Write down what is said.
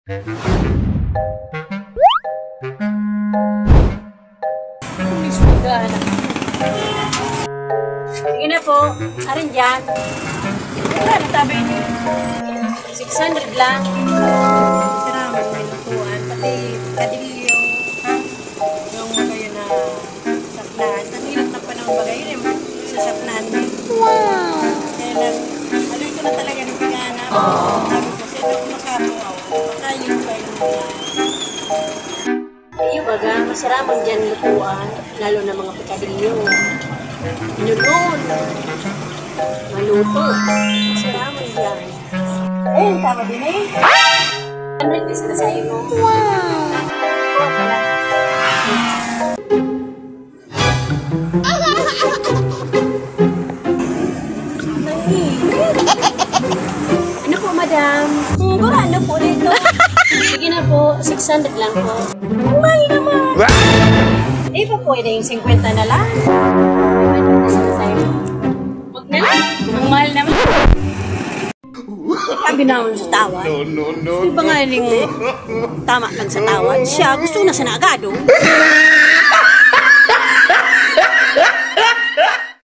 Sige na po. Arin dyan. Wala na tabi niyo. 600 lang. Salamat may lutuan. Pati kadilyo. Ha? Yung bagay na saplaan. Ang hirap na pa ng bagay yun. Sa saplaan din. Wow! Kaya aluy ko na talaga ng pagana. Sabi ko, sino ako makatuaw. Makayin pa yung mga. Iyo baga, masarap dyan lutuan. Lalo na mga pikadilyo. Inunon. Maluto. Masarap dyan. Eh, tama din eh. 100 pesos na sa'yo mo. Wow! Ano po, madam? Ano po dito? Sige na po, 600 lang po. May naman. Eh, pa pwede yung 50 na lang. 100 pesos na sa'yo mo. Huwag na lang. Ang mahal naman. Sabi naman sa tawad. No. Di ba nga tama lang sa tawad? Siya gusto na sa nagado.